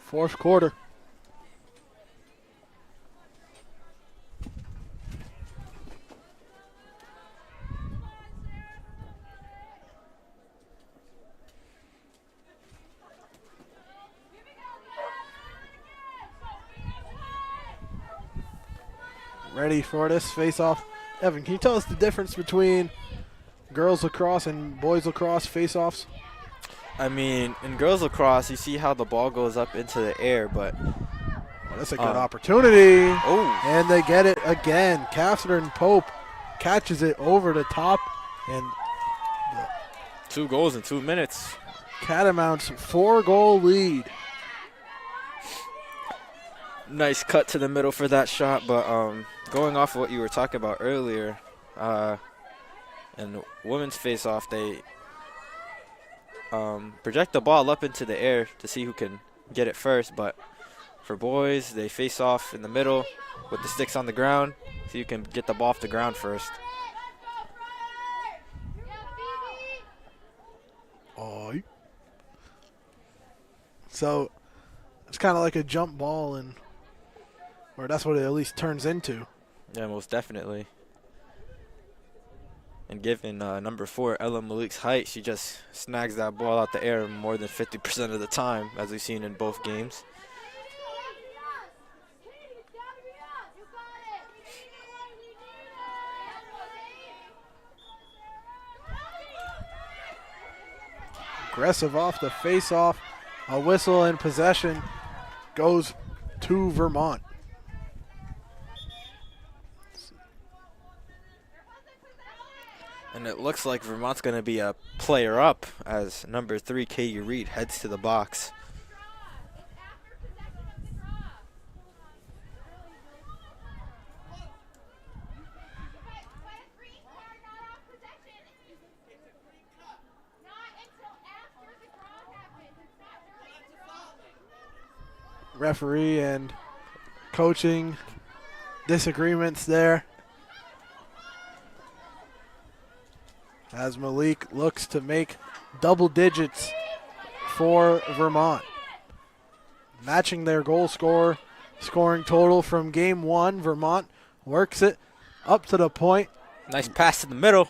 Fourth quarter. Ready for this face-off. Evan, can you tell us the difference between girls lacrosse and boys lacrosse face-offs? I mean, in girls lacrosse, you see how the ball goes up into the air, but Well, that's a good opportunity. oh, And they get it again. Catherine Pope catches it over the top. And 2 goals in 2 minutes. Catamounts 4-goal lead. Nice cut to the middle for that shot, but going off of what you were talking about earlier, in women's face-off, they project the ball up into the air to see who can get it first, but for boys, they face off in the middle with the sticks on the ground, so you can get the ball off the ground first. Oh. So it's kind of like a jump ball, or that's what it at least turns into. Yeah, most definitely. And given number 4, Ella Malik's height, she just snags that ball out the air more than 50% of the time, as we've seen in both games. Aggressive off the face-off. A whistle and possession goes to Vermont. And it looks like Vermont's going to be a player up as number 3, KU Reed, heads to the box. Referee and coaching disagreements there, as Malik looks to make double digits for Vermont, matching their goal scoring total from game 1. Vermont works it up to the point. Nice pass to the middle.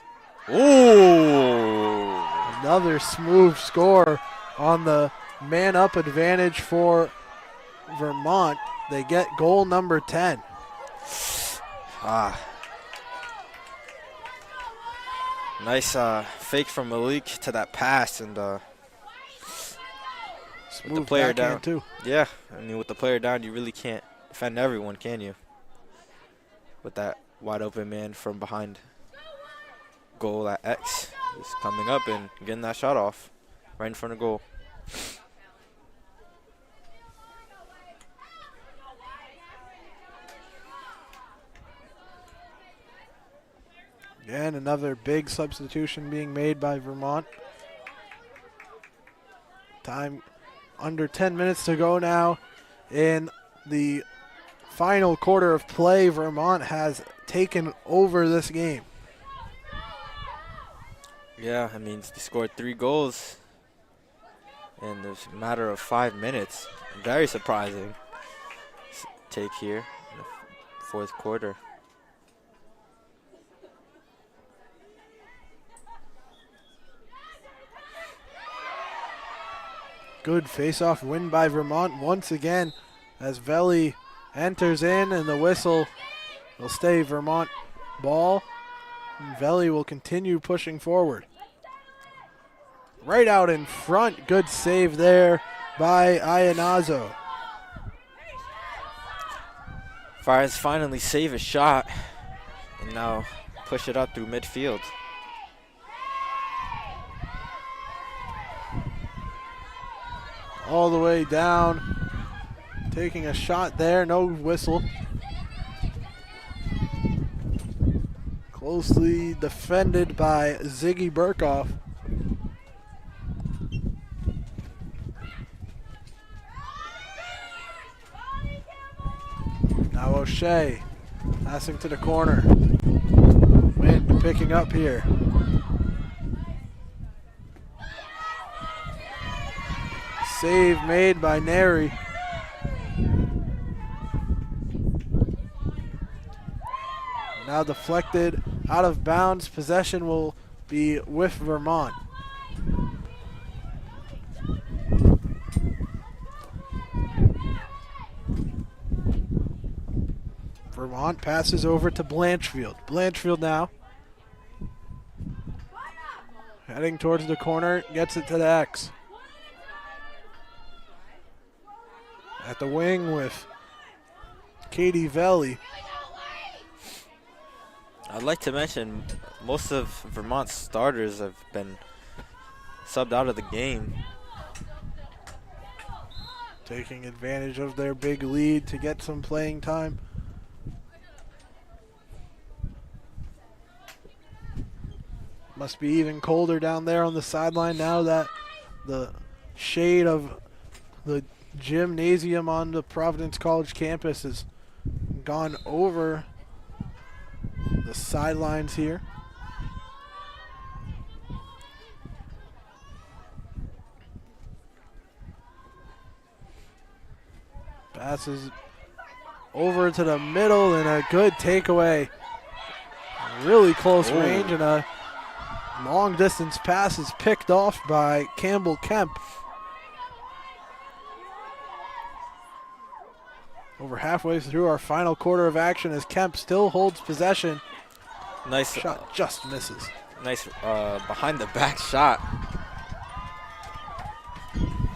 Ooh! Another smooth score on the man-up advantage for Vermont. They get goal number 10. Nice fake from Malik to that pass, and Smooth with the player backhand down. too. Yeah, I mean, with the player down, you really can't defend everyone, can you? with that wide open man from behind goal at X. Just coming up and getting that shot off right in front of goal. Again, another big substitution being made by Vermont. Time under 10 minutes to go now in the final quarter of play. Vermont has taken over this game. Yeah, I mean, they scored 3 goals in this matter of 5 minutes. Very surprising take here in the fourth quarter. Good face-off win by Vermont once again as Veli enters in, and the whistle will stay Vermont ball. And Veli will continue pushing forward. Right out in front, good save there by Ianazo. Friars finally save a shot and now push it up through midfield. All the way down, taking a shot there, no whistle. Closely defended by Ziggy Burkhoff. Now O'Shea passing to the corner. Wind picking up here. Save made by Neri. Now deflected out of bounds. Possession will be with Vermont. Vermont passes over to Blanchfield. Blanchfield now heading towards the corner, gets it to the X. At the wing with Katie Veli. I'd like to mention most of Vermont's starters have been subbed out of the game. Taking advantage of their big lead to get some playing time. Must be even colder down there on the sideline now that the shade of the gymnasium on the Providence College campus has gone over the sidelines here. Passes over to the middle and a good takeaway. Really close range, and a long distance pass is picked off by Campbell Kemp. Over halfway through our final quarter of action as Kemp still holds possession. Nice Shot just misses. Nice behind the back shot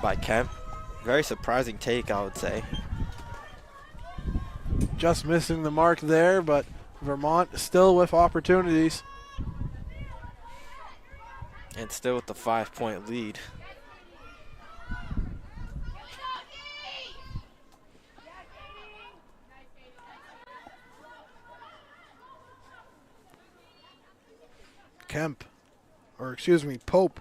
by Kemp. Very surprising take, I would say. Just missing the mark there, but Vermont still with opportunities. And still with the 5-point lead. Pope.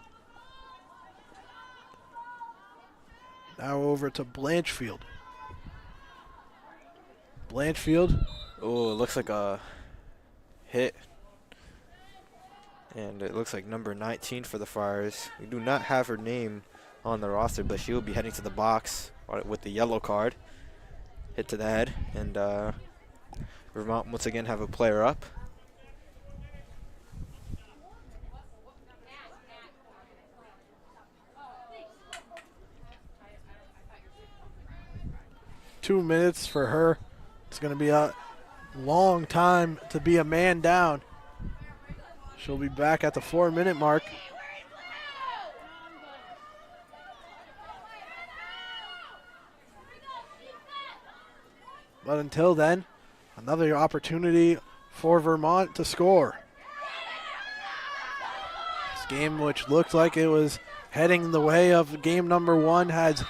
Now over to Blanchfield. Blanchfield. Oh, it looks like a hit. And it looks like number 19 for the Friars. We do not have her name on the roster, but she will be heading to the box with the yellow card. Hit to the head. And Vermont once again have a player up. Two minutes for her. It's going to be a long time to be a man down. She'll be back at the 4-minute mark. But until then, Another opportunity for Vermont to score. This game, which looked like it was heading the way of game number 1, has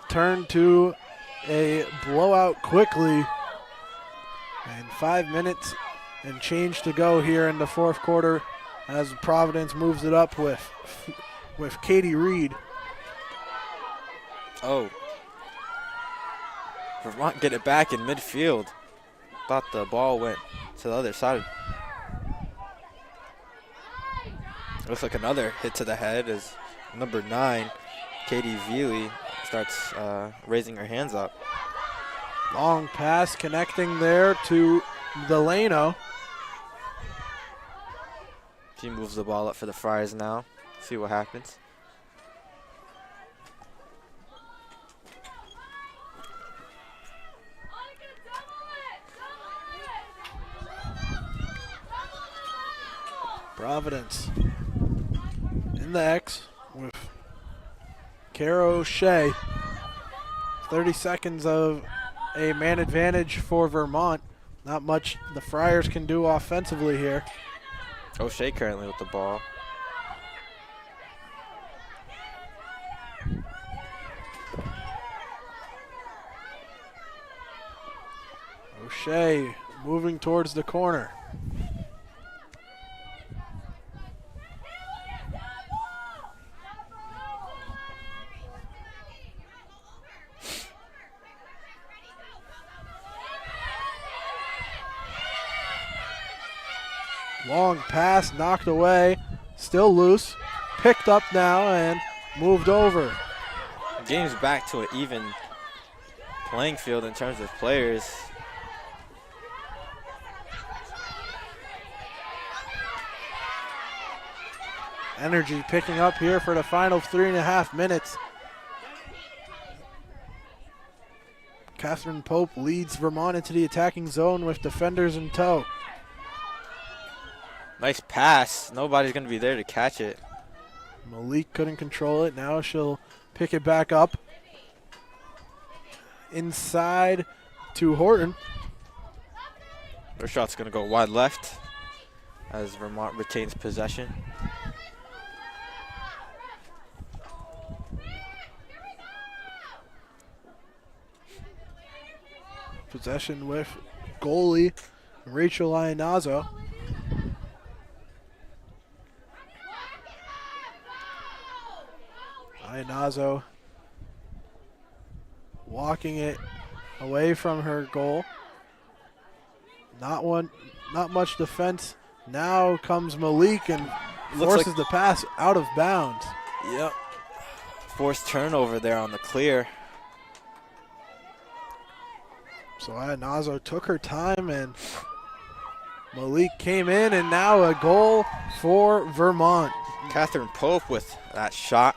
turned to a blowout quickly. And 5 minutes and change to go here in the fourth quarter as Providence moves it up with Katie Reed. Oh. Vermont get it back in midfield. Thought the ball went to the other side. Looks like another hit to the head as number 9, Katie Veely, starts raising her hands up. Long pass connecting there to Delano. She moves the ball up for the Friars now. See what happens. Providence in the X with Kara O'Shea. 30 seconds of a man advantage for Vermont. Not much the Friars can do offensively here. O'Shea currently with the ball. O'Shea moving towards the corner. Long pass knocked away, still loose, picked up now and moved over. The game's back to an even playing field in terms of players. Energy picking up here for the final 3.5 minutes. Catherine Pope leads Vermont into the attacking zone with defenders in tow. Nice pass. Nobody's going to be there to catch it. Malik couldn't control it. Now she'll pick it back up. Inside to Horton. Her shot's going to go wide left as Vermont retains possession. Possession with goalie Rachel Ianazzo. Ianazzo walking it away from her goal. Not much defense. Now comes Malik and forces the pass out of bounds. Yep. Forced turnover there on the clear. So Ianazzo took her time and Malik came in, and now a goal for Vermont. Catherine Pope with that shot.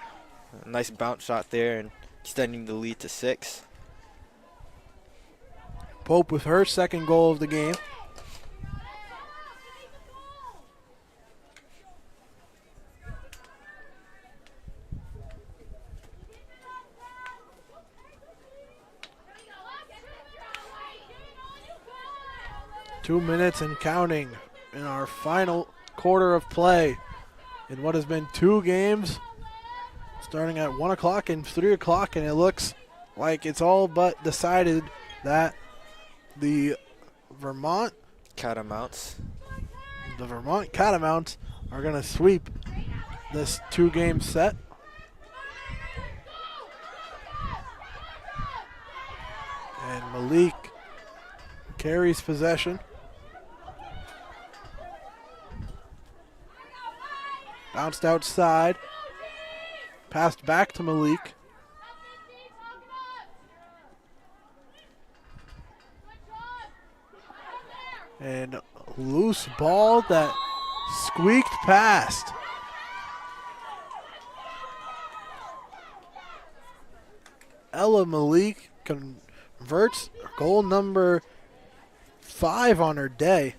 A nice bounce shot there and extending the lead to 6. Pope with her second goal of the game. Two minutes and counting in our final quarter of play in what has been 2 games, starting at 1 o'clock and 3 o'clock, and it looks like it's all but decided that the Vermont Catamounts are going to sweep this 2-game set. And Malik carries possession. Bounced outside. Passed back to Malik. And loose ball that squeaked past. Ella Malik converts goal number 5 on her day.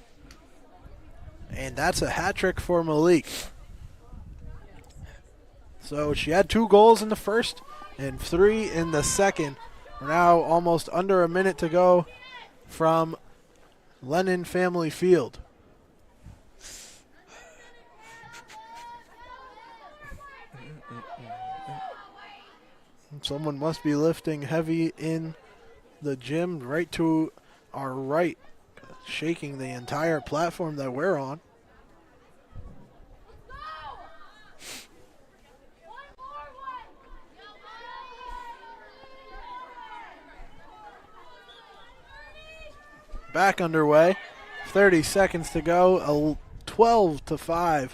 And that's a hat trick for Malik. So she had 2 goals in the first and 3 in the second. We're now almost under a minute to go from Lennon Family Field. Someone must be lifting heavy in the gym right to our right, shaking the entire platform that we're on. Back underway. 30 seconds to go. 12-5.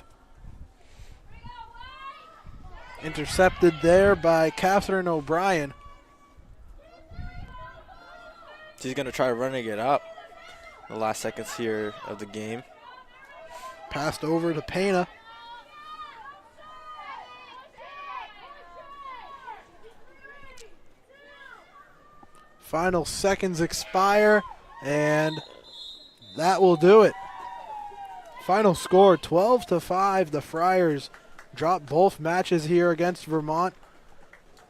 Intercepted there by Catherine O'Brien. She's going to try running it up the last seconds here of the game. Passed over to Pena. Final seconds expire, and that will do it. Final score 12-5. The Friars dropped both matches here against Vermont.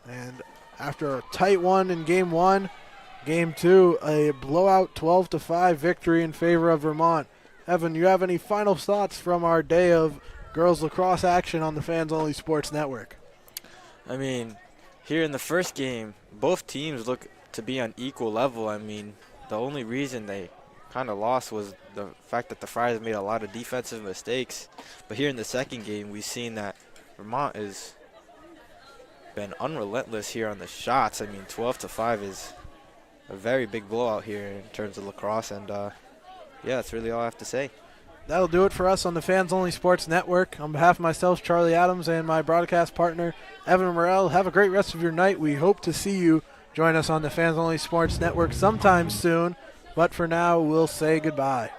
And after a tight one in game one, game two, a blowout 12-5 victory in favor of Vermont. Evan, you have any final thoughts from our day of girls lacrosse action on the Fans Only Sports Network? I mean, here in the first game, both teams look to be on equal level. I mean, the only reason they kind of lost was the fact that the Friars made a lot of defensive mistakes. But here in the second game, we've seen that Vermont has been unrelentless here on the shots. I mean, 12-5 is a very big blowout here in terms of lacrosse. And, yeah, that's really all I have to say. That'll do it for us on the Fans Only Sports Network. On behalf of myself, Charlie Adams, and my broadcast partner, Evan Morrell, have a great rest of your night. We hope to see you join us on the Fans Only Sports Network sometime soon. But for now, we'll say goodbye.